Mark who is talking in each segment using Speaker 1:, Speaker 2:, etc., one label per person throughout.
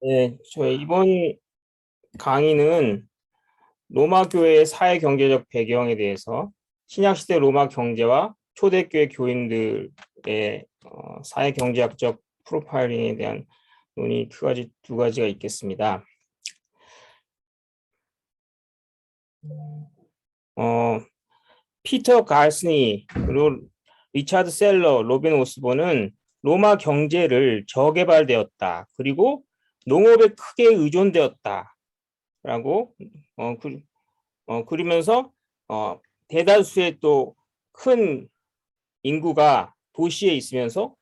Speaker 1: 네, 저희 이번 강의는 로마 교회의 사회 경제적 배경에 대해서 신약시대 로마 경제와 초대교회 교인들의 사회 경제학적 프로파일링에 대한 논의 두 가지가 있겠습니다. 피터 갈스니 그리고 리차드 셀러, 로빈 오스본은 로마 경제를 저개발되었다. 그리고 농업에 크게 의존되었다라고 그러면서 대다수의 또 큰 인구가 도시에 있으면서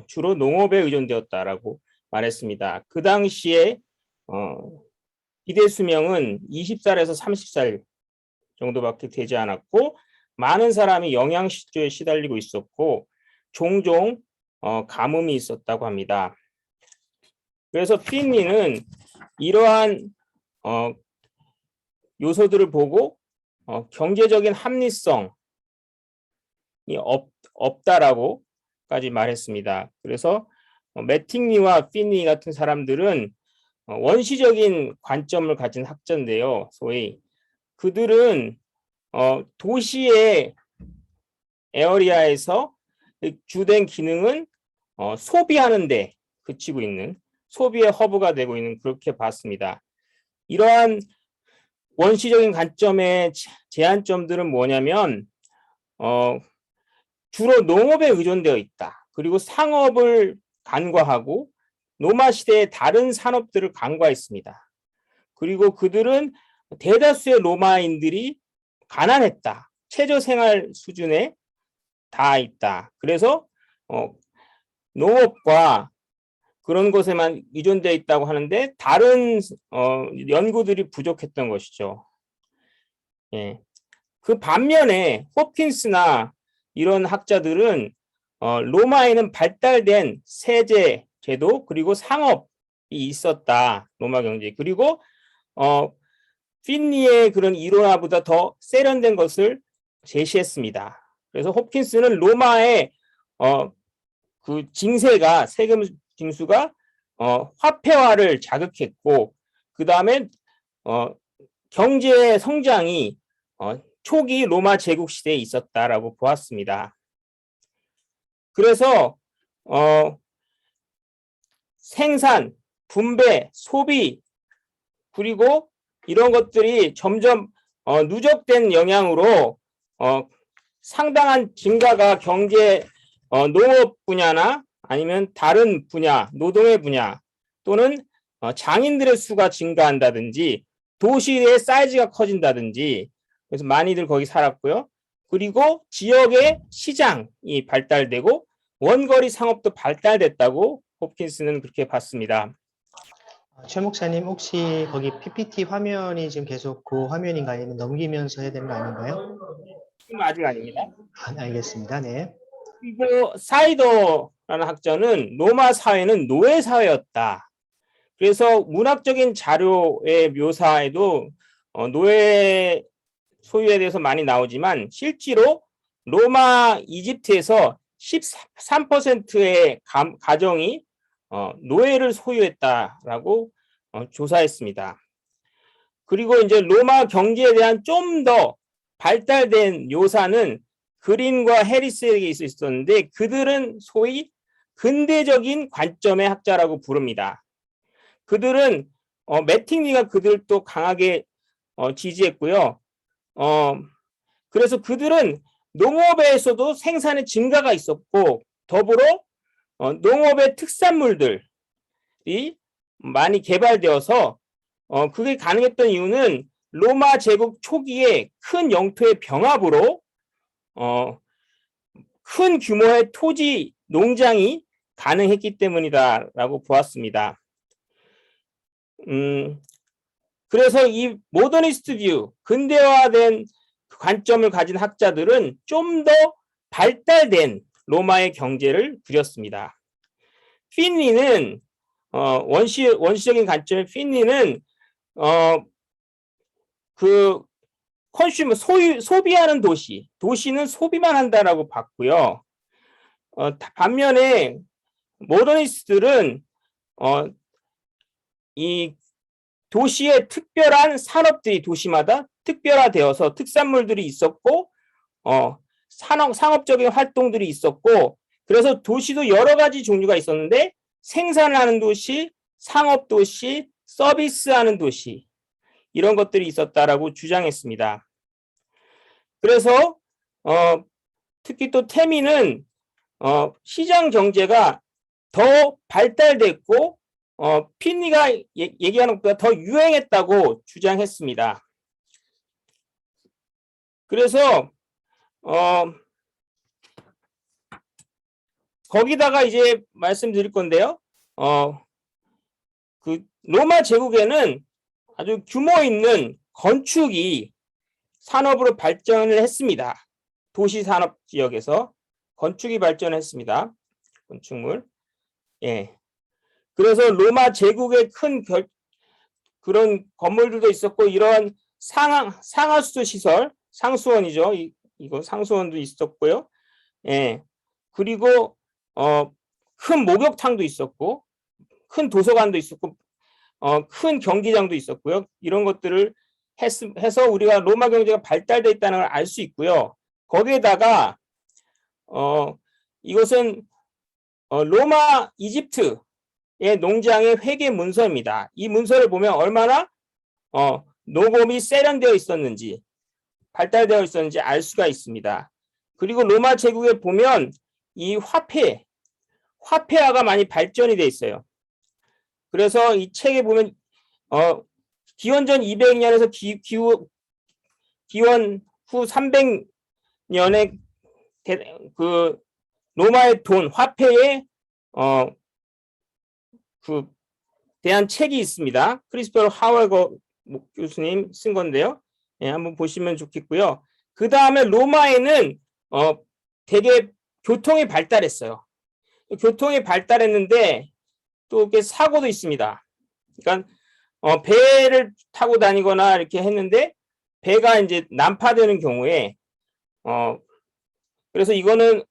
Speaker 1: 주로 농업에 의존되었다라고 말했습니다. 그 당시에 기대 수명은 20살에서 30살 정도밖에 되지 않았고 많은 사람이 영양실조에 시달리고 있었고 종종 가뭄이 있었다고 합니다. 그래서 피니는 이러한 요소들을 보고 경제적인 합리성이 없다라고까지 말했습니다. 그래서 매팅리와 피니 같은 사람들은 원시적인 관점을 가진 학자인데요. 소위 그들은 도시의 에어리아에서 주된 기능은 소비하는 데 그치고 있는 소비의 허브가 되고 있는 그렇게 봤습니다. 이러한 원시적인 관점의 제한점들은 뭐냐면 주로 농업에 의존되어 있다. 그리고 상업을 간과하고 로마 시대의 다른 산업들을 간과했습니다. 그리고 그들은 대다수의 로마인들이 가난했다. 최저생활 수준에 다 있다. 그래서 농업과 그런 것에만 의존되어 있다고 하는데 다른 연구들이 부족했던 것이죠. 예. 그 반면에 호킨스나 이런 학자들은 로마에는 발달된 세제 제도 그리고 상업이 있었다. 로마 경제. 그리고 피니의 그런 이론화보다 더 세련된 것을 제시했습니다. 그래서 홉킨스는 로마의 그 징세가 세금 징수가 화폐화를 자극했고 그 다음에 경제 성장이 초기 로마 제국 시대에 있었다라고 보았습니다. 그래서 생산, 분배, 소비 그리고 이런 것들이 점점 누적된 영향으로 상당한 증가가 경제 농업 분야나 아니면 다른 분야, 노동의 분야 또는 장인들의 수가 증가한다든지 도시의 사이즈가 커진다든지 그래서 많이들 거기 살았고요. 그리고 지역의 시장이 발달되고 원거리 상업도 발달됐다고 홉킨스는 그렇게 봤습니다.
Speaker 2: 최 목사님 혹시 거기 PPT 화면이 지금 계속 그 화면인가요? 아니면 넘기면서 해야 되는 거 아닌가요?
Speaker 1: 지금 아직 아닙니다.
Speaker 2: 알겠습니다. 네.
Speaker 1: 그리고 사이더라는 학자는 로마 사회는 노예 사회였다. 그래서 문학적인 자료의 묘사에도 노예 소유에 대해서 많이 나오지만 실제로 로마 이집트에서 13%의 가정이 노예를 소유했다라고 조사했습니다. 그리고 이제 로마 경제에 대한 좀 더 발달된 묘사는 그린과 해리스에게 있었는데 그들은 소위 근대적인 관점의 학자라고 부릅니다. 그들은 매팅리가 그들 또 강하게 지지했고요. 그래서 그들은 농업에서도 생산의 증가가 있었고 더불어 농업의 특산물들이 많이 개발되어서 그게 가능했던 이유는 로마 제국 초기에 큰 영토의 병합으로 큰 규모의 토지 농장이 가능했기 때문이다라고 보았습니다. 그래서 이 모더니스트 뷰, 근대화된 관점을 가진 학자들은 좀 더 발달된 로마의 경제를 그렸습니다. 피니는 원시적인 관점의 피니는 그 컨슈머 소비하는 도시는 소비만 한다라고 봤고요. 반면에 모더니스트들은 이 도시의 특별한 산업들이 도시마다 특별화되어서 특산물들이 있었고, 상업적인 활동들이 있었고, 그래서 도시도 여러 가지 종류가 있었는데, 생산하는 도시, 상업도시, 서비스하는 도시, 이런 것들이 있었다라고 주장했습니다. 그래서, 특히 또 태민은, 시장 경제가 더 발달됐고, 핀니가 얘기하는 것보다 더 유행했다고 주장했습니다. 그래서 거기다가 이제 말씀드릴 건데요. 그 로마 제국에는 아주 규모 있는 건축이 산업으로 발전을 했습니다. 도시 산업 지역에서 건축이 발전했습니다. 건축물. 예. 그래서 로마 제국의 큰 그런 건물들도 있었고, 이러한 상하수도 시설, 상수원이죠. 이거 상수원도 있었고요. 예. 그리고 큰 목욕탕도 있었고, 큰 도서관도 있었고, 큰 경기장도 있었고요. 이런 것들을 해서 우리가 로마 경제가 발달되어 있다는 걸 알 수 있고요. 거기에다가 이것은 로마 이집트의 농장의 회계 문서입니다. 이 문서를 보면 얼마나 녹음이 세련되어 있었는지, 발달되어 있었는지 알 수가 있습니다. 그리고 로마 제국에 보면 이 화폐화가 많이 발전이 돼 있어요. 그래서 이 책에 보면 기원전 200년에서 기원 후 300년에 그 로마의 돈, 화폐에 그 대한 책이 있습니다. 크리스토퍼 하월거 교수님 쓴 건데요. 예, 한번 보시면 좋겠고요. 그 다음에 로마에는 되게 교통이 발달했어요. 교통이 발달했는데 또 이렇게 사고도 있습니다. 그러니까 배를 타고 다니거나 이렇게 했는데 배가 이제 난파되는 경우에 그래서 이거는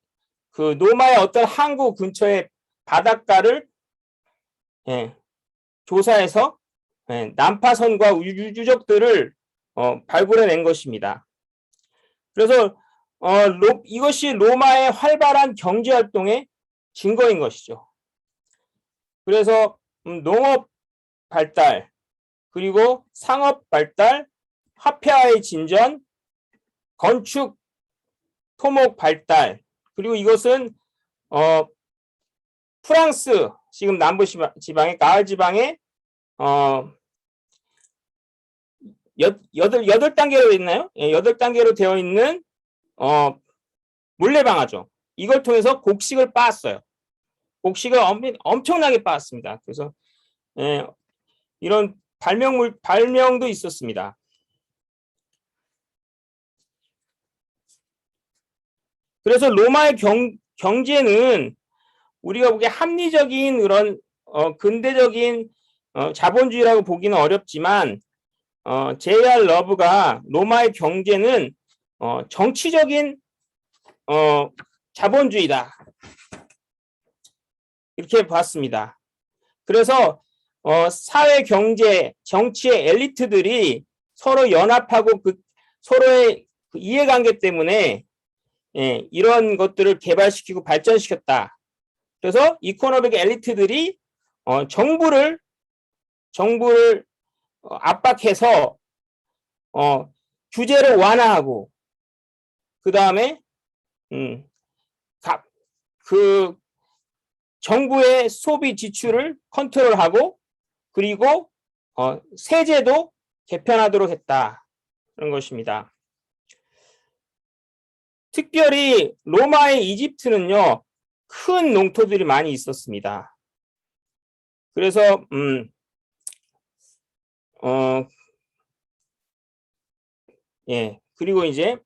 Speaker 1: 그 로마의 어떤 항구 근처의 바닷가를 조사해서 난파선과 유적들을 발굴해낸 것입니다. 그래서 이것이 로마의 활발한 경제활동의 증거인 것이죠. 그래서 농업 발달, 그리고 상업 발달, 화폐화의 진전, 건축, 토목 발달, 그리고 이것은 프랑스 지금 남부 지방의 가을 지방에 8단계로 있나요? 예, 8단계로 되어 있는 물레방아죠. 이걸 통해서 곡식을 빻았어요. 곡식을 엄청나게 빻았습니다. 그래서 이런 발명도 있었습니다. 그래서 로마의 경제는 우리가 보기에 합리적인 그런 근대적인 자본주의라고 보기는 어렵지만 J.R. 러브가 로마의 경제는 정치적인 자본주의다 이렇게 봤습니다. 그래서 사회, 경제, 정치의 엘리트들이 서로 연합하고 서로의 이해관계 때문에 이런 것들을 개발시키고 발전시켰다. 그래서 이코노믹 엘리트들이 정부를 압박해서 규제를 완화하고 그 다음에 그 정부의 소비 지출을 컨트롤하고 그리고 세제도 개편하도록 했다. 그런 것입니다. 특별히 로마의 이집트는요, 큰 농토들이 많이 있었습니다. 그래서 예, 그리고 이제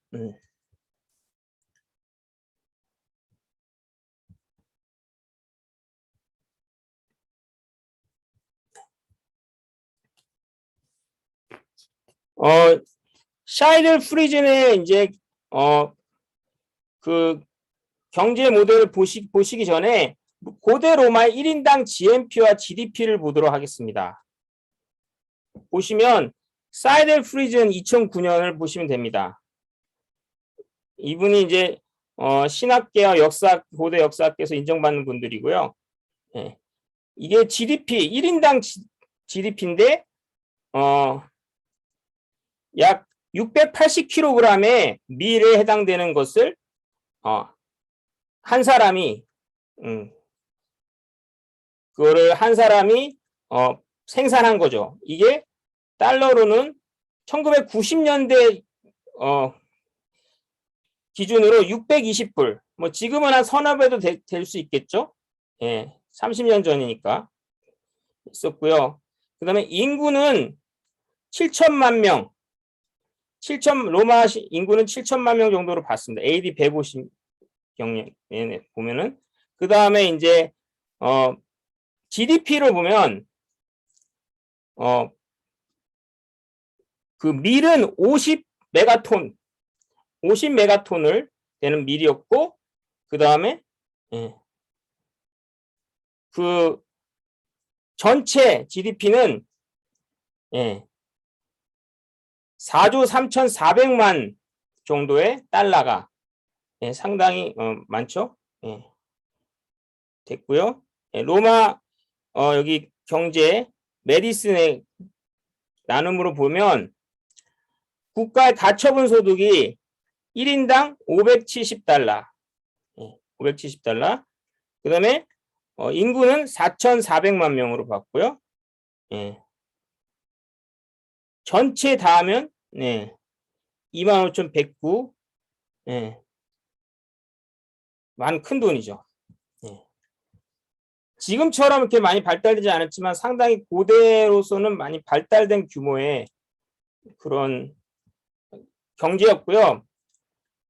Speaker 1: 샤이들 프리즌의 이제 그 경제 모델을 보시기 전에 고대 로마의 1인당 GNP와 GDP를 보도록 하겠습니다. 보시면 사이델 프리즈는 2009년을 보시면 됩니다. 이분이 이제 신학계와 고대 역사학계에서 인정받는 분들이고요. 예. 이게 GDP 1인당 GDP인데 약 680kg의 밀에 해당되는 것을 한 사람이 그거를 한 사람이 생산한 거죠. 이게 달러로는 1990년대 기준으로 620불. 뭐 지금은 한 서너 배도 될 수 있겠죠. 예, 30년 전이니까 있었고요. 그다음에 인구는 7천만 명. 로마 인구는 7천만 명 정도로 봤습니다. AD 150 경년 보면은 그다음에 이제 GDP를 보면 그 밀은 50메가톤을 되는 밀이었고 그다음에 그 전체 GDP는 4조 3,400만 정도의 달러가 상당히 많죠. 됐고요. 로마 여기 경제 메디슨의 나눔으로 보면 국가의 가처분 소득이 1인당 570달러. 570달러. 그다음에 인구는 4,400만 명으로 봤고요. 전체 다 하면 25,109. 많은 큰 돈이죠. 지금처럼 이렇게 많이 발달되지 않았지만 상당히 고대로서는 많이 발달된 규모의 그런 경제였고요.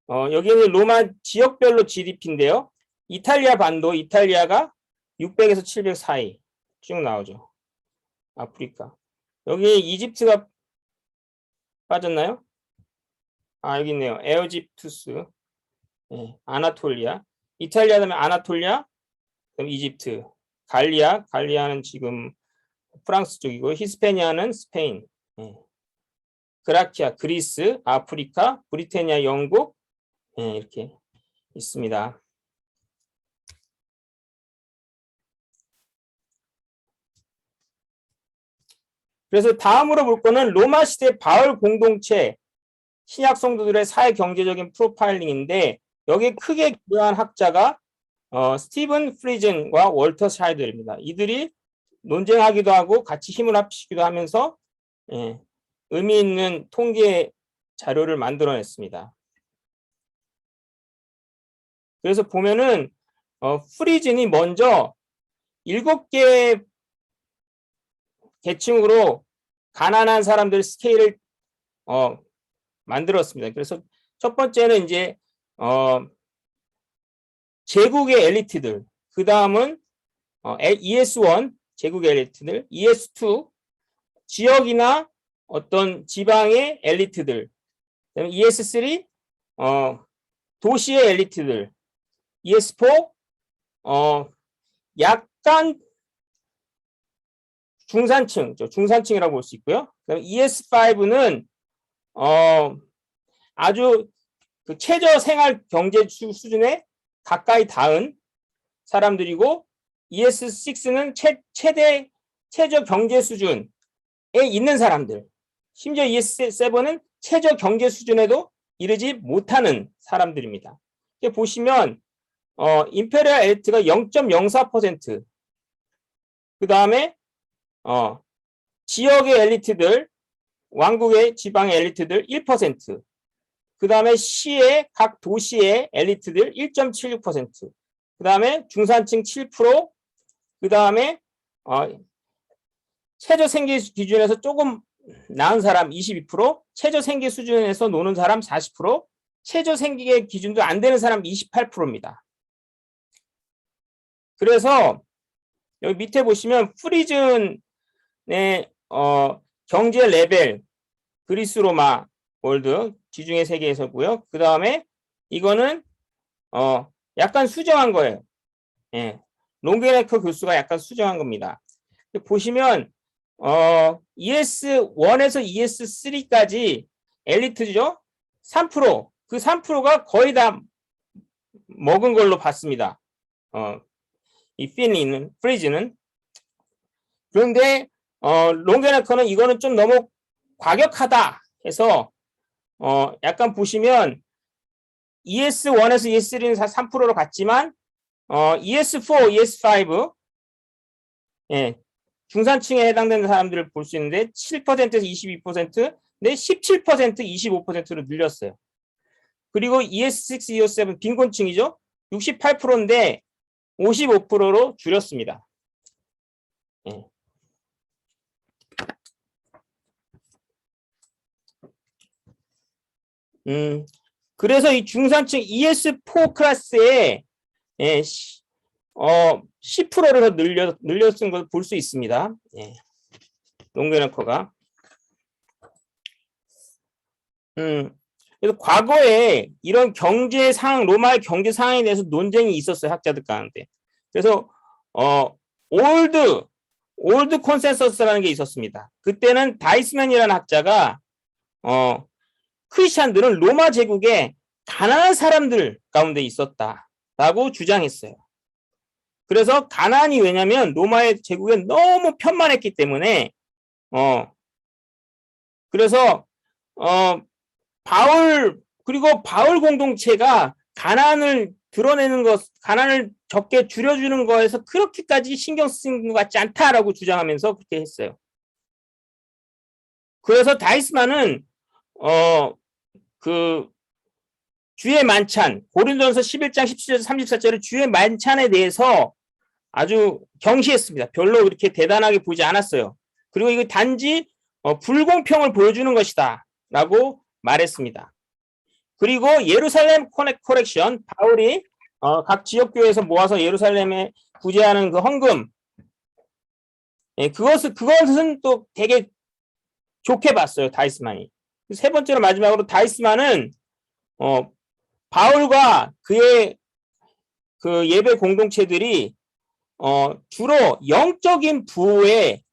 Speaker 1: 여기는 로마 지역별로 GDP인데요. 이탈리아 반도, 이탈리아가 600에서 700 사이 쭉 나오죠. 아프리카. 여기 이집트가 빠졌나요? 여기 있네요. 에어집투스, 아나톨리아. 이탈리아 다음에 아나톨리아, 그다음 이집트. 갈리아는 지금 프랑스 쪽이고 히스패니아는 스페인. 그라키아, 그리스, 아프리카, 브리테니아, 영국 이렇게 있습니다. 그래서 다음으로 볼 거는 로마 시대 바울 공동체 신약 성도들의 사회 경제적인 프로파일링인데 여기에 크게 기여한 학자가 스티븐 프리즌과 월터 샤이들입니다. 이들이 논쟁하기도 하고 같이 힘을 합치기도 하면서 의미 있는 통계 자료를 만들어냈습니다. 그래서 보면은 프리즌이 먼저 7개 계층으로 가난한 사람들 스케일을 만들었습니다. 그래서 첫 번째는 이제 제국의 엘리트들, 그 다음은 ES1 제국의 엘리트들, ES2 지역이나 어떤 지방의 엘리트들, 그다음에 ES3 도시의 엘리트들, ES4 약간 중산층이라고 볼 수 있고요. 그다음에 ES5는 아주 그 최저 생활 경제 수준에 가까이 닿은 사람들이고 ES6는 최저 경제 수준에 있는 사람들. 심지어 ES7은 최저 경제 수준에도 이르지 못하는 사람들입니다. 이렇게 보시면 임페리얼 엘리트가 0.04%, 그 다음에 지역의 엘리트들, 왕국의 지방의 엘리트들 1%, 그 다음에 각 도시의 엘리트들 1.76%, 그 다음에 중산층 7%, 그 다음에 최저 생계 기준에서 조금 나은 사람 22%, 최저 생계 수준에서 노는 사람 40%, 최저 생계 기준도 안 되는 사람 28%입니다. 그래서 여기 밑에 보시면 프리즌의 경제 레벨, 그리스 로마 월드 지중해 세계에서고요. 그 다음에 이거는 약간 수정한 거예요. 롱게네커 교수가 약간 수정한 겁니다. 보시면 ES1에서 ES3까지 엘리트죠. 3%, 그 3%가 거의 다 먹은 걸로 봤습니다. 이 프리즈는. 그런데 롱게나커는 이거는 좀 너무 과격하다 해서 약간 보시면 ES1에서 ES3는 3%로 갔지만 ES4, ES5 예, 중산층에 해당되는 사람들을 볼 수 있는데 7%에서 22%, 네, 17%, 25%로 늘렸어요. 그리고 ES6, ES7 빈곤층이죠. 68%인데 55%로 줄였습니다. 예. 그래서 이 중산층 ES4 클래스에 10%를 더 늘렸은 걸 볼 수 있습니다. 예. 롱게너커가. 그래서 과거에 이런 경제 상황, 로마의 경제 상황에 대해서 논쟁이 있었어요, 학자들 가운데. 그래서 올드 컨센서스라는 게 있었습니다. 그때는 다이스맨이라는 학자가 크리스찬들은 로마 제국에 가난한 사람들 가운데 있었다라고 주장했어요. 그래서 가난이 왜냐면 로마의 제국에 너무 편만했기 때문에 그래서 바울 공동체가 가난을 드러내는 것, 가난을 적게 줄여주는 거에서 그렇게까지 신경 쓰는 것 같지 않다라고 주장하면서 그렇게 했어요. 그래서 다이스만은 그 주의 만찬, 고린도전서 11장 17절에서 34절의 주의 만찬에 대해서 아주 경시했습니다. 별로 그렇게 대단하게 보지 않았어요. 그리고 이거 단지 불공평을 보여주는 것이다 라고 말했습니다. 그리고 예루살렘 코렉션, 바울이 각 지역교회에서 모아서 예루살렘에 구제하는 그 헌금, 예, 그것은 또 되게 좋게 봤어요, 다이스만이. 세 번째로 마지막으로 다이스만은 바울과 그의 그 예배 공동체들이 주로 영적인 부에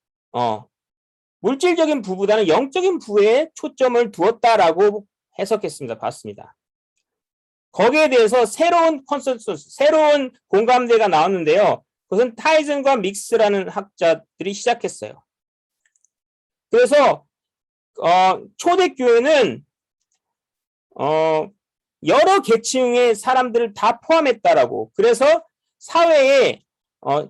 Speaker 1: 물질적인 부보다는 영적인 부에 초점을 두었다라고 해석했습니다. 봤습니다. 거기에 대해서 새로운 컨센서스, 새로운 공감대가 나왔는데요. 그것은 타이즌과 믹스라는 학자들이 시작했어요. 그래서 초대교회는 여러 계층의 사람들을 다 포함했다라고, 그래서 사회의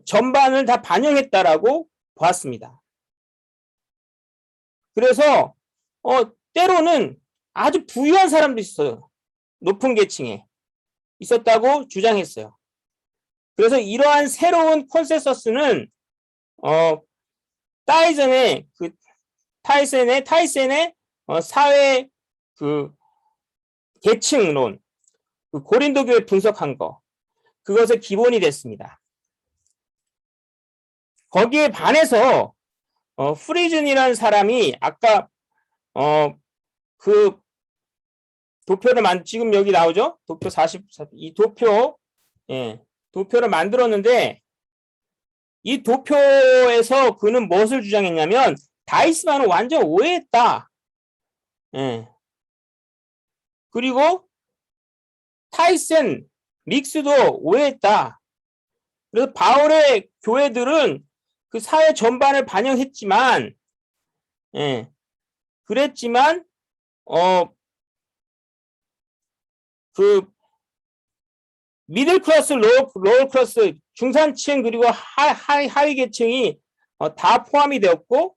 Speaker 1: 전반을 다 반영했다라고 보았습니다. 그래서 때로는 아주 부유한 사람도 있어요. 높은 계층에 있었다고 주장했어요. 그래서 이러한 새로운 컨센서스는 타이센의 사회 그 계층론, 그 고린도 교회 분석한 거, 그것의 기본이 됐습니다. 거기에 반해서 프리즌이라는 사람이 아까 그 도표를 지금 여기 나오죠? 도표 44, 이 도표, 예, 도표를 만들었는데 이 도표에서 그는 무엇을 주장했냐면 다이스만은 완전 오해했다. 예. 그리고 타이센, 믹스도 오해했다. 그래서 바울의 교회들은 그 사회 전반을 반영했지만, 예, 그랬지만 그 미들 클래스, 로우 클래스, 중산층 그리고 하위 계층이 다 포함이 되었고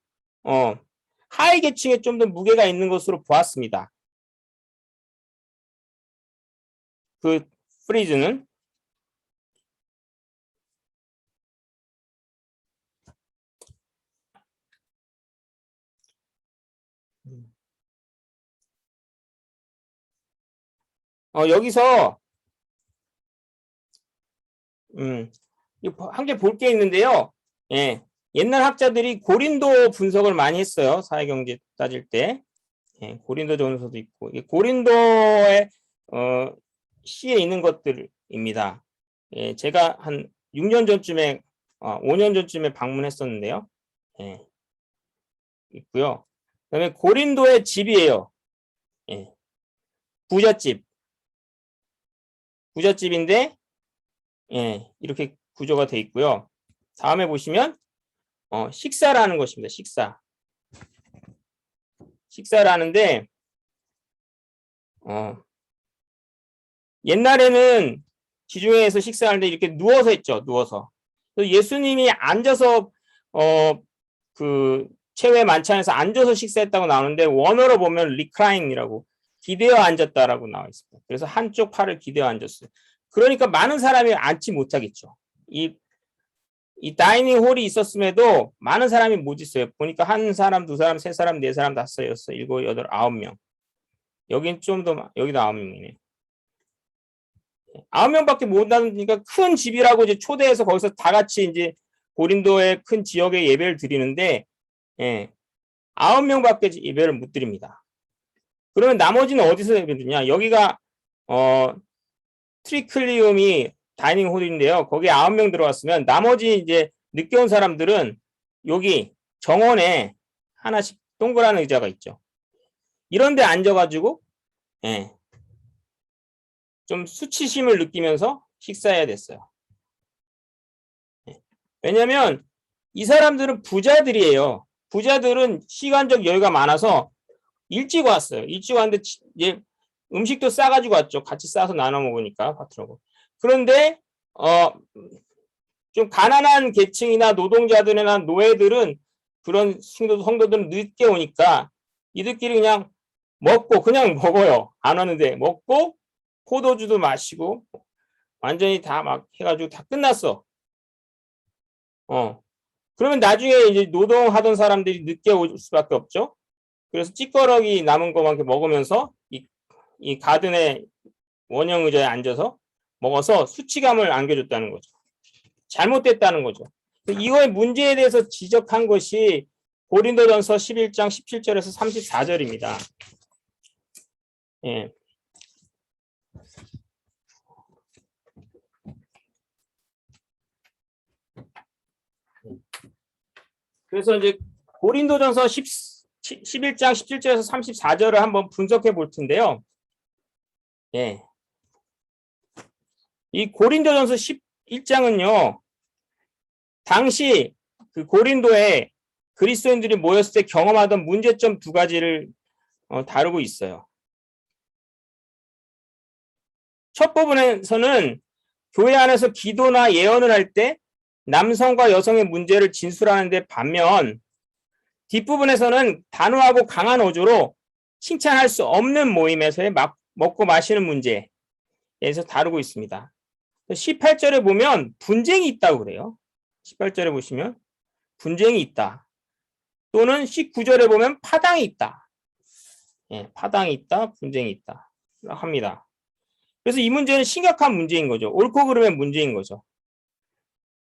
Speaker 1: 하위 계층에 좀 더 무게가 있는 것으로 보았습니다. 그 프리즈는 여기서 한 개 볼 게 있는데요. 예, 옛날 학자들이 고린도 분석을 많이 했어요. 사회경제 따질 때. 예, 고린도 전서도 있고, 고린도의 시에 있는 것들입니다. 예, 제가 한 6년 전쯤에, 5년 전쯤에 방문했었는데요. 예. 있고요. 그다음에 고린도의 집이에요. 예. 부잣집인데 예, 이렇게 구조가 돼 있고요. 다음에 보시면 식사라는 것입니다. 식사라는데 옛날에는 지중해에서 식사하는데 이렇게 누워서 했죠. 누워서. 예수님이 앉아서 그 최후의 만찬에서 앉아서 식사했다고 나오는데 원어로 보면 리클라인이라고 기대어 앉았다라고 나와 있습니다. 그래서 한쪽 팔을 기대어 앉았어요. 그러니까 많은 사람이 앉지 못하겠죠. 이 다이닝 홀이 있었음에도 많은 사람이 못 있어요. 보니까 한 사람, 두 사람, 세 사람, 네 사람, 다섯, 여섯, 일곱, 여덟, 9명. 여긴 좀 더, 여기도 9명이네. 9명밖에 못 온다니까 큰 집이라고 이제 초대해서 거기서 다 같이 이제 고린도의 큰 지역에 예배를 드리는데, 예, 9명밖에 예배를 못 드립니다. 그러면 나머지는 어디서 예배 드리냐? 여기가, 트리클리움이 다이닝 홀인데요. 거기에 9명 들어왔으면 나머지 이제 늦게 온 사람들은 여기 정원에 하나씩 동그란 의자가 있죠. 이런 데 앉아가지고, 예, 좀 수치심을 느끼면서 식사해야 됐어요. 예. 왜냐면 이 사람들은 부자들이에요. 부자들은 시간적 여유가 많아서 일찍 왔어요. 일찍 왔는데 이제 음식도 싸가지고 왔죠. 같이 싸서 나눠 먹으니까 파트너고. 그런데 좀 가난한 계층이나 노동자들이나 노예들은 그런 성도들은 늦게 오니까 이들끼리 그냥 먹고 그냥 먹어요. 안 하는데 먹고 포도주도 마시고 완전히 다 막 해가지고 다 끝났어. 그러면 나중에 이제 노동하던 사람들이 늦게 올 수밖에 없죠. 그래서 찌꺼러기 남은 거만 먹으면서 이 가든의 원형 의자에 앉아서 먹어서 수치감을 안겨줬다는 거죠. 잘못됐다는 거죠. 이거의 문제에 대해서 지적한 것이 고린도전서 11장 17절에서 34절입니다. 예. 그래서 이제 고린도전서 11장 17절에서 34절을 한번 분석해 볼 텐데요. 예. 이 고린도전서 11장은요. 당시 그 고린도에 그리스도인들이 모였을 때 경험하던 문제점 두 가지를 다루고 있어요. 첫 부분에서는 교회 안에서 기도나 예언을 할 때 남성과 여성의 문제를 진술하는데 반면 뒷부분에서는 단호하고 강한 어조로 칭찬할 수 없는 모임에서의 먹고 마시는 문제에 대해서 다루고 있습니다. 18절에 보면 분쟁이 있다고 그래요. 18절에 보시면 분쟁이 있다. 또는 19절에 보면 파당이 있다. 예, 파당이 있다, 분쟁이 있다 합니다. 그래서 이 문제는 심각한 문제인 거죠. 옳고 그름의 문제인 거죠.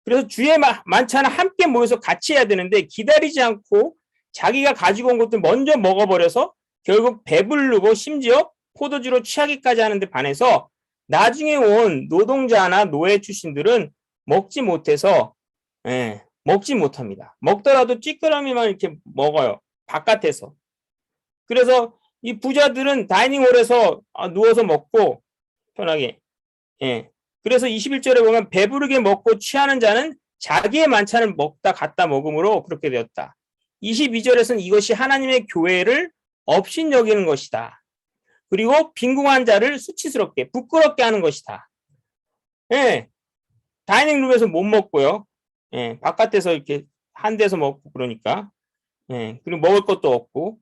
Speaker 1: 그래서 주의 만찬을 함께 모여서 같이 해야 되는데 기다리지 않고 자기가 가지고 온 것들 먼저 먹어버려서 결국 배부르고 심지어 포도주로 취하기까지 하는데 반해서 나중에 온 노동자나 노예 출신들은 먹지 못해서 먹지 못합니다. 먹더라도 찌끄러미만 이렇게 먹어요. 바깥에서. 그래서 이 부자들은 다이닝홀에서 누워서 먹고 편하게. 그래서 21절에 보면 배부르게 먹고 취하는 자는 자기의 만찬을 먹다 갖다 먹음으로 그렇게 되었다. 22절에서는 이것이 하나님의 교회를 업신여기는 것이다. 그리고 빈궁한 자를 수치스럽게 부끄럽게 하는 것이다. 다이닝룸에서 못 먹고요. 바깥에서 이렇게 한 데서 먹고 그러니까. 그리고 먹을 것도 없고.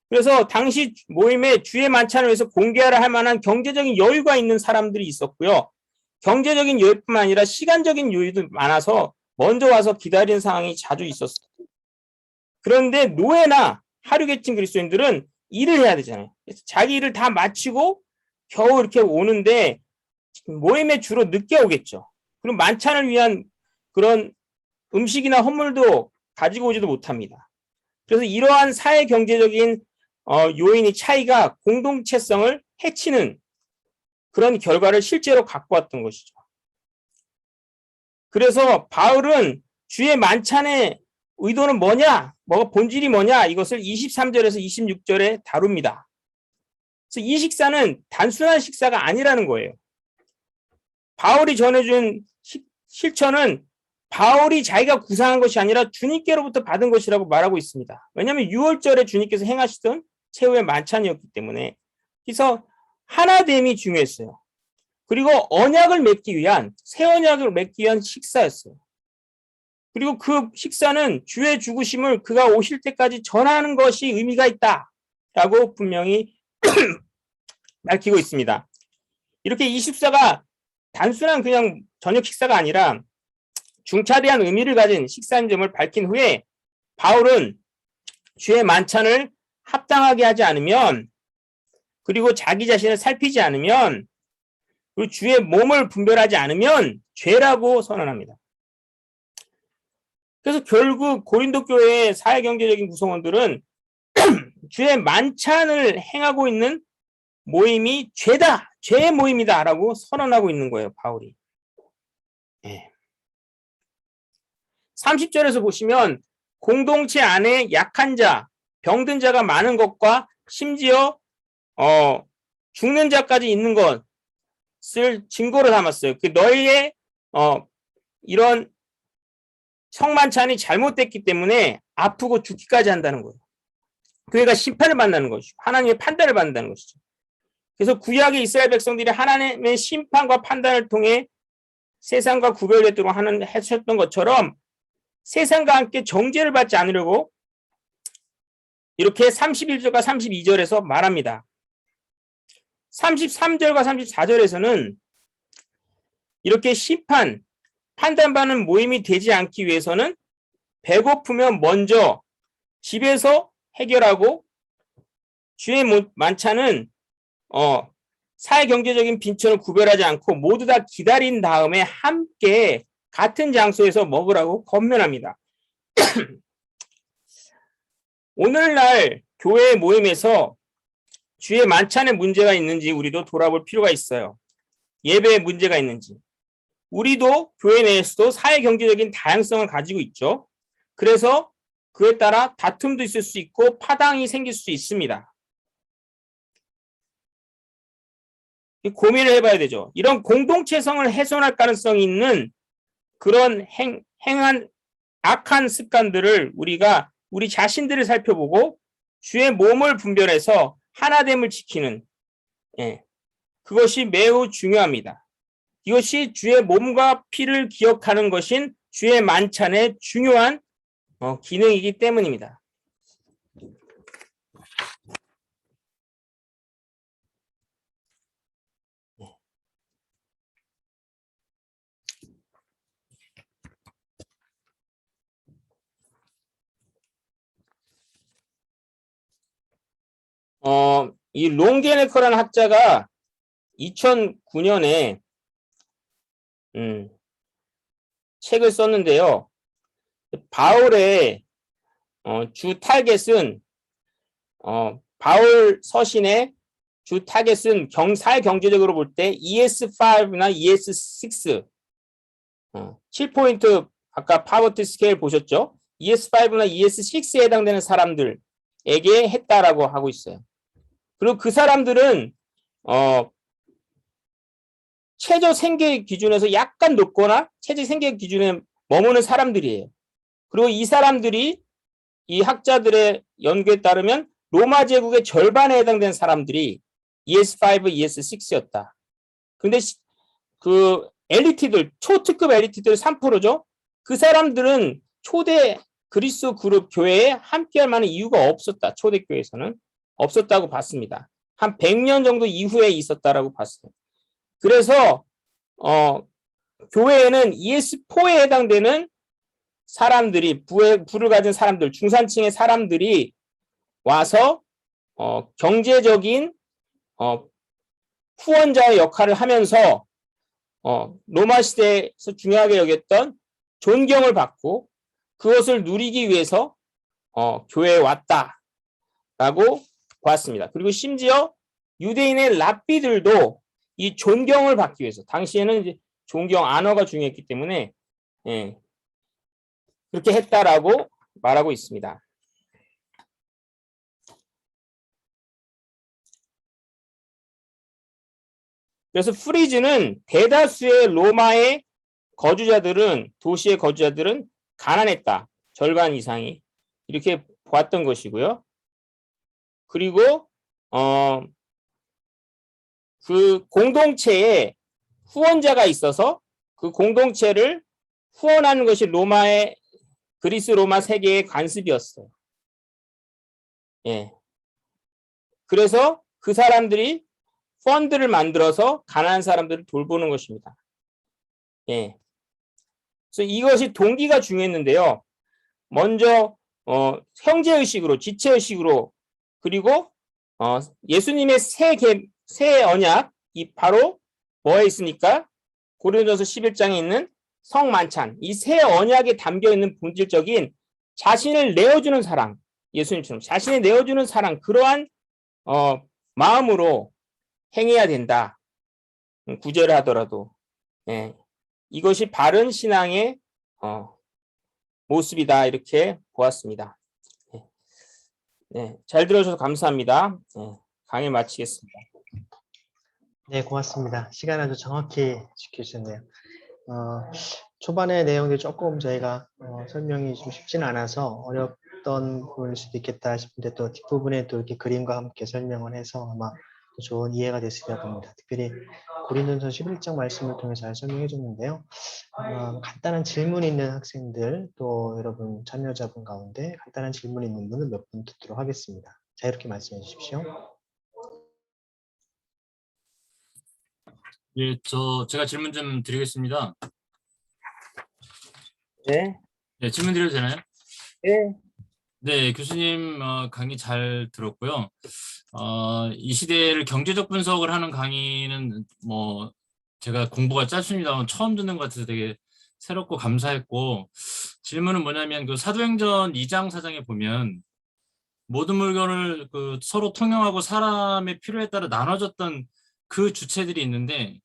Speaker 1: 그래서 당시 모임에 주의 만찬을 위해서 공개하라 할 만한 경제적인 여유가 있는 사람들이 있었고요. 경제적인 여유뿐만 아니라 시간적인 여유도 많아서 먼저 와서 기다리는 상황이 자주 있었어요. 그런데 노예나 하류계층 그리스도인들은 일을 해야 되잖아요. 그래서 자기 일을 다 마치고 겨우 이렇게 오는데 모임에 주로 늦게 오겠죠. 그럼 만찬을 위한 그런 음식이나 선물도 가지고 오지도 못합니다. 그래서 이러한 사회 경제적인 요인의 차이가 공동체성을 해치는 그런 결과를 실제로 갖고 왔던 것이죠. 그래서 바울은 주의 만찬의 의도는 뭐냐? 뭐가 본질이 뭐냐? 이것을 23절에서 26절에 다룹니다. 그래서 이 식사는 단순한 식사가 아니라는 거예요. 바울이 전해준 실천은 바울이 자기가 구상한 것이 아니라 주님께로부터 받은 것이라고 말하고 있습니다. 왜냐하면 6월절에 주님께서 행하시던 최후의 만찬이었기 때문에. 그래서 하나됨이 중요했어요. 그리고 언약을 맺기 위한, 새 언약을 맺기 위한 식사였어요. 그리고 그 식사는 주의 죽으심을 그가 오실 때까지 전하는 것이 의미가 있다라고 분명히 밝히고 있습니다. 이렇게 이 식사가 단순한 그냥 저녁 식사가 아니라 중차대한 의미를 가진 식사인 점을 밝힌 후에 바울은 주의 만찬을 합당하게 하지 않으면, 그리고 자기 자신을 살피지 않으면, 그리고 주의 몸을 분별하지 않으면 죄라고 선언합니다. 그래서 결국 고린도 교회의 사회경제적인 구성원들은 주의 만찬을 행하고 있는 모임이 죄다, 죄의 모임이다라고 선언하고 있는 거예요, 바울이. 30절에서 보시면 공동체 안에 약한 자, 병든 자가 많은 것과 심지어 죽는 자까지 있는 것을 증거로 삼았어요. 그 너희의 이런 성만찬이 잘못됐기 때문에 아프고 죽기까지 한다는 거예요. 교회가 심판을 받는 것이죠. 하나님의 판단을 받는다는 것이죠. 그래서 구약의 이스라엘 백성들이 하나님의 심판과 판단을 통해 세상과 구별되도록 하셨던 것처럼 세상과 함께 정죄를 받지 않으려고 이렇게 31절과 32절에서 말합니다. 33절과 34절에서는 이렇게 판단받는 모임이 되지 않기 위해서는 배고프면 먼저 집에서 해결하고 주의 만찬은 사회경제적인 빈천을 구별하지 않고 모두 다 기다린 다음에 함께 같은 장소에서 먹으라고 권면합니다. 오늘날 교회 모임에서 주의 만찬에 문제가 있는지 우리도 돌아볼 필요가 있어요. 예배에 문제가 있는지. 우리도 교회 내에서도 사회경제적인 다양성을 가지고 있죠. 그래서 그에 따라 다툼도 있을 수 있고 파당이 생길 수 있습니다. 고민을 해봐야 되죠. 이런 공동체성을 훼손할 가능성이 있는 그런 행한 악한 습관들을 우리가 우리 자신들을 살펴보고 주의 몸을 분별해서 하나됨을 지키는 그것이 매우 중요합니다. 이것이 주의 몸과 피를 기억하는 것인 주의 만찬의 중요한 기능이기 때문입니다. 이 롱게네커라는 학자가 2009년에 책을 썼는데요. 바울의 주 타겟은 바울 서신의 주 타겟은 사회 경제적으로 볼 때 ES5나 ES6 7포인트 아까 파버티 스케일 보셨죠? ES5나 ES6에 해당되는 사람들에게 했다라고 하고 있어요. 그리고 그 사람들은 최저 생계 기준에서 약간 높거나 최저 생계 기준에 머무는 사람들이에요. 그리고 이 사람들이 이 학자들의 연구에 따르면 로마 제국의 절반에 해당되는 사람들이 ES5, ES6였다. 근데 그 엘리트들, 초특급 엘리트들 3%죠. 그 사람들은 초대 그리스 그룹 교회에 함께할 만한 이유가 없었다. 초대교회에서는 없었다고 봤습니다. 한 100년 정도 이후에 있었다라고 봤어요. 그래서 교회에는 ES4에 해당되는 사람들이 부를 가진 사람들, 중산층의 사람들이 와서 경제적인 후원자의 역할을 하면서 로마 시대에서 중요하게 여겼던 존경을 받고 그것을 누리기 위해서 교회에 왔다라고 보았습니다. 그리고 심지어 유대인의 랍비들도 이 존경을 받기 위해서 당시에는 이제 존경 안어가 중요했기 때문에 그렇게 했다라고 말하고 있습니다. 그래서 프리즈는 대다수의 로마의 거주자들은 도시의 거주자들은 가난했다. 절반 이상이 이렇게 보았던 것이고요. 그리고 그 공동체에 후원자가 있어서 그 공동체를 후원하는 것이 그리스 로마 세계의 관습이었어요. 예. 그래서 그 사람들이 펀드를 만들어서 가난한 사람들을 돌보는 것입니다. 예. 그래서 이것이 동기가 중요했는데요. 먼저 형제의식으로, 지체의식으로, 그리고 예수님의 새 언약이 바로 뭐에 있으니까 고린도서 11장에 있는 성만찬, 이 새 언약에 담겨 있는 본질적인 자신을 내어주는 사랑, 예수님처럼 자신을 내어주는 사랑, 그러한 마음으로 행해야 된다. 구제를 하더라도. 예. 이것이 바른 신앙의 모습이다. 이렇게 보았습니다. 네. 네, 잘 들어주셔서 감사합니다. 네, 강의 마치겠습니다.
Speaker 2: 네, 고맙습니다. 시간 아주 정확히 지켜주셨네요. 초반의 내용이 조금 저희가 설명이 좀 쉽지는 않아서 어렵던 부분일 수도 있겠다 싶은데 또 뒷부분에 또 이렇게 그림과 함께 설명을 해서 아마 또 좋은 이해가 됐으리라 봅니다. 특별히 고린도서 11장 말씀을 통해 잘 설명해 줬는데요. 간단한 질문 있는 학생들 또 여러분 참여자분 가운데 간단한 질문 있는 분은 몇 분 듣도록 하겠습니다. 자유롭게 말씀해 주십시오.
Speaker 3: 예, 제가 질문 좀 드리겠습니다.
Speaker 1: 네.
Speaker 3: 네, 질문 드려도 되나요?
Speaker 1: 네.
Speaker 3: 네, 교수님 강의 잘 들었고요. 이 시대를 경제적 분석을 하는 강의는 뭐 제가 공부가 짧습니다만 처음 듣는 것 같아서 되게 새롭고 감사했고, 질문은 뭐냐면 그 사도행전 2장 4장에 보면 모든 물건을 서로 통용하고 사람의 필요에 따라 나눠졌던 그 주체들이 있는데,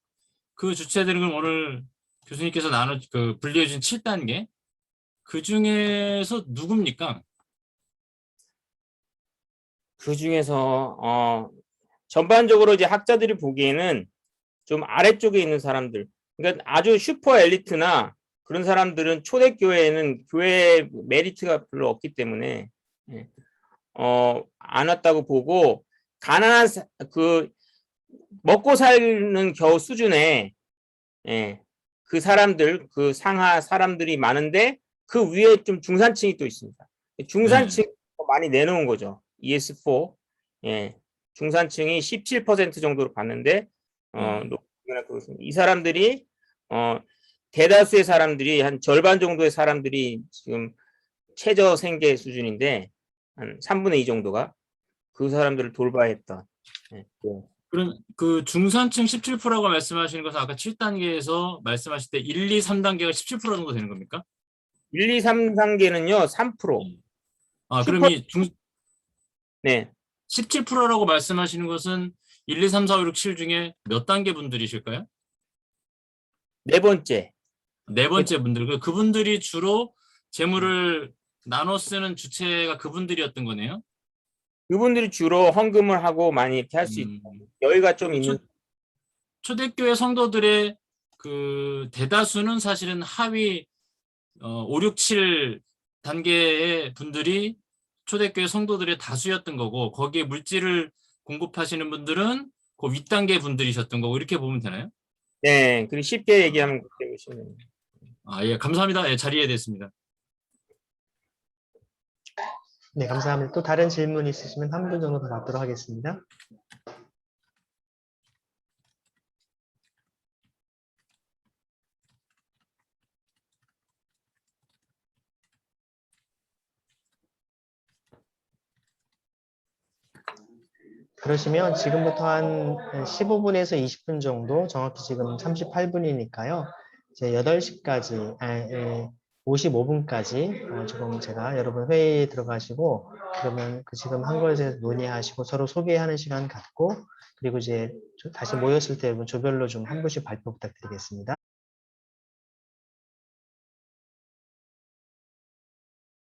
Speaker 3: 그 주체들은 오늘 교수님께서 분리해 준 7단계, 그 중에서 누굽니까?
Speaker 1: 그 중에서 전반적으로 이제 학자들이 보기에는 좀 아래쪽에 있는 사람들, 그러니까 아주 슈퍼 엘리트나 그런 사람들은 초대교회에는 교회의 메리트가 별로 없기 때문에 안 왔다고 보고, 가난한 먹고 사는 겨우 수준의 그 사람들, 그 상하 사람들이 많은데 그 위에 좀 중산층이 또 있습니다. 중산층 많이 내놓은 거죠. ES4. 중산층이 17% 정도로 봤는데 이 사람들이 대다수의 사람들이 한 절반 정도의 사람들이 지금 최저 생계 수준인데 한 3분의 2 정도가 그 사람들을 돌봐야 했던.
Speaker 3: 그럼 그 중산층 17%라고 말씀하시는 것은 아까 7단계에서 말씀하실 때 1, 2, 3단계가 17% 정도 되는 겁니까?
Speaker 1: 1, 2, 3단계는요 3%.
Speaker 3: 그럼 이
Speaker 1: 네.
Speaker 3: 17%라고 말씀하시는 것은 1, 2, 3, 4, 5, 6, 7 중에 몇 단계 분들이실까요?
Speaker 1: 네 번째.
Speaker 3: 네 번째 분들. 그분들이 주로 재물을 나눠 쓰는 주체가 그분들이었던 거네요.
Speaker 1: 그분들이 주로 헌금을 하고 많이 이렇게 할 수 있고 여유가 좀 있는.
Speaker 3: 초대교회 성도들의 그 대다수는 사실은 하위 5, 6, 7 단계의 분들이 초대교회 성도들의 다수였던 거고, 거기에 물질을 공급하시는 분들은 그 윗단계 분들이셨던 거고, 이렇게 보면 되나요?
Speaker 1: 네, 그리고 쉽게 얘기하면 그렇게 보시면 됩니다.
Speaker 3: 예, 감사합니다. 예, 잘 이해됐습니다.
Speaker 2: 네, 감사합니다. 또 다른 질문 있으시면 한 분 정도 더 받도록 하겠습니다. 그러시면 지금부터 한 15분에서 20분 정도, 정확히 지금 38분이니까요. 이제 8시까지, 55분까지 지금 제가 여러분 회의에 들어가시고, 그러면 지금 한 것에 논의하시고 서로 소개하는 시간 갖고, 그리고 이제 다시 모였을 때 여러분 조별로 좀 한 분씩 발표 부탁드리겠습니다.